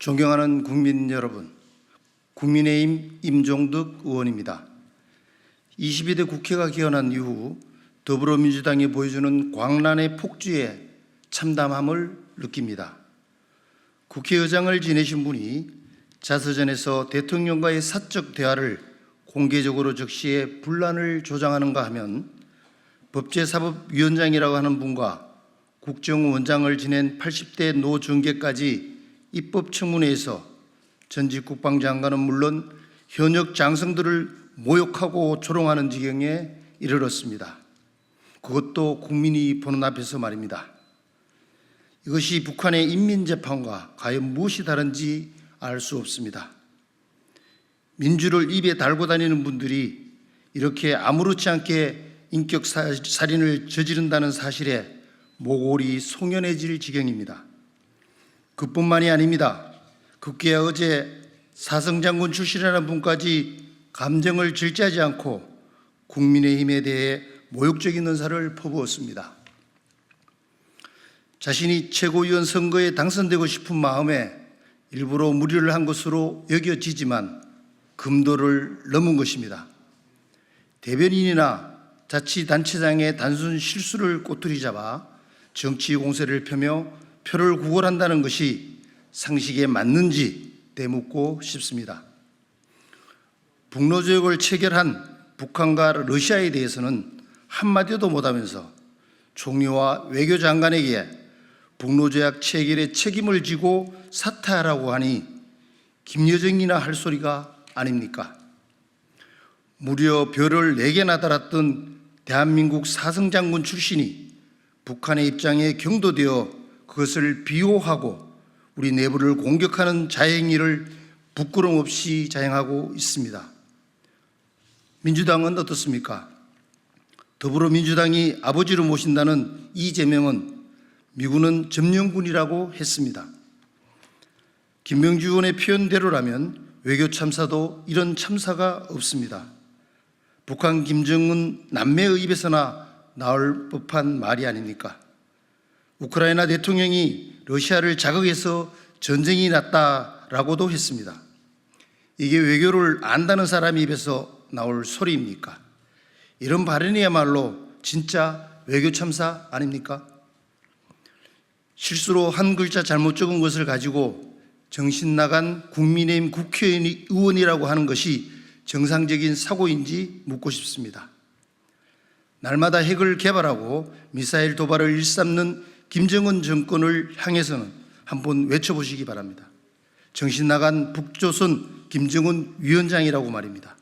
존경하는 국민 여러분, 국민의힘 임종득 의원입니다. 22대 국회가 기원한 이후 더불어민주당이 보여주는 광란의 폭주에 참담함을 느낍니다. 국회의장을 지내신 분이 자서전에서 대통령과의 사적 대화를 공개적으로 적시해 분란을 조장하는가 하면 법제사법위원장이라고 하는 분과 국정원장을 지낸 80대 노정계까지 입법청문회에서 전직 국방장관은 물론 현역 장성들을 모욕하고 조롱하는 지경에 이르렀습니다. 그것도 국민이 보는 앞에서 말입니다. 이것이 북한의 인민재판과 과연 무엇이 다른지 알 수 없습니다. 민주를 입에 달고 다니는 분들이 이렇게 아무렇지 않게 인격살인을 저지른다는 사실에 모골이 송연해질 지경입니다. 그뿐만이 아닙니다. 급기야 어제 사성장군 출신이라는 분까지 감정을 절제하지 않고 국민의힘에 대해 모욕적인 언사를 퍼부었습니다. 자신이 최고위원 선거에 당선되고 싶은 마음에 일부러 무리를 한 것으로 여겨지지만 금도를 넘은 것입니다. 대변인이나 자치단체장의 단순 실수를 꼬투리 잡아 정치 공세를 펴며 표를 구걸한다는 것이 상식에 맞는지 되묻고 싶습니다. 북로조약을 체결한 북한과 러시아에 대해서는 한마디도 못하면서 총리와 외교장관에게 북로조약 체결에 책임을 지고 사퇴하라고 하니 김여정이나 할 소리가 아닙니까? 무려 별을 4개나 달았던 대한민국 사성장군 출신이 북한의 입장에 경도되어 그것을 비호하고 우리 내부를 공격하는 자행위를 부끄럼 없이 자행하고 있습니다. 민주당은 어떻습니까? 더불어민주당이 아버지로 모신다는 이재명은 미군은 점령군이라고 했습니다. 김명주 의원의 표현대로라면 외교 참사도 이런 참사가 없습니다. 북한 김정은 남매의 입에서나 나올 법한 말이 아닙니까? 우크라이나 대통령이 러시아를 자극해서 전쟁이 났다라고도 했습니다. 이게 외교를 안다는 사람 입에서 나올 소리입니까? 이런 발언이야말로 진짜 외교 참사 아닙니까? 실수로 한 글자 잘못 적은 것을 가지고 정신 나간 국민의힘 국회의원이라고 하는 것이 정상적인 사고인지 묻고 싶습니다. 날마다 핵을 개발하고 미사일 도발을 일삼는 김정은 정권을 향해서는 한번 외쳐보시기 바랍니다. 정신 나간 북조선 김정은 위원장이라고 말입니다.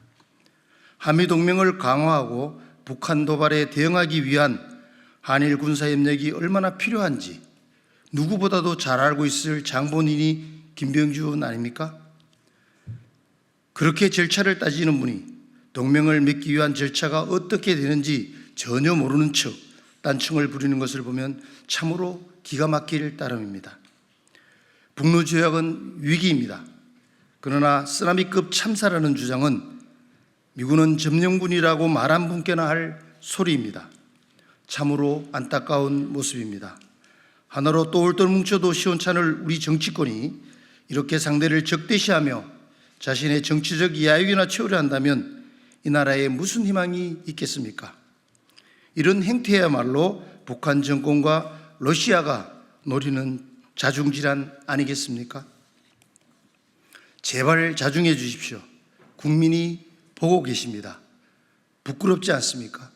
한미동맹을 강화하고 북한 도발에 대응하기 위한 한일 군사협력이 얼마나 필요한지 누구보다도 잘 알고 있을 장본인이 김병주 의원 아닙니까? 그렇게 절차를 따지는 분이 동맹을 맺기 위한 절차가 어떻게 되는지 전혀 모르는 척 딴청을 부리는 것을 보면 참으로 기가 막힐 따름입니다. 북로조약은 위기입니다. 그러나 쓰나미급 참사라는 주장은 미군은 점령군이라고 말한 분께나 할 소리입니다. 참으로 안타까운 모습입니다. 하나로 똘똘 뭉쳐도 시원찮을 우리 정치권이 이렇게 상대를 적대시하며 자신의 정치적 야욕이나 채우려 한다면 이 나라에 무슨 희망이 있겠습니까? 이런 행태야말로 북한 정권과 러시아가 노리는 자중질환 아니겠습니까? 제발 자중해 주십시오. 국민이 보고 계십니다. 부끄럽지 않습니까?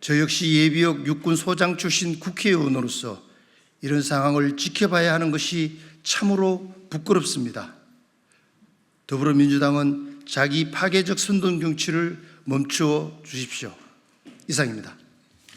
저 역시 예비역 육군 소장 출신 국회의원으로서 이런 상황을 지켜봐야 하는 것이 참으로 부끄럽습니다. 더불어민주당은 자기 파괴적 선동 정치를 멈추어 주십시오. 이상입니다.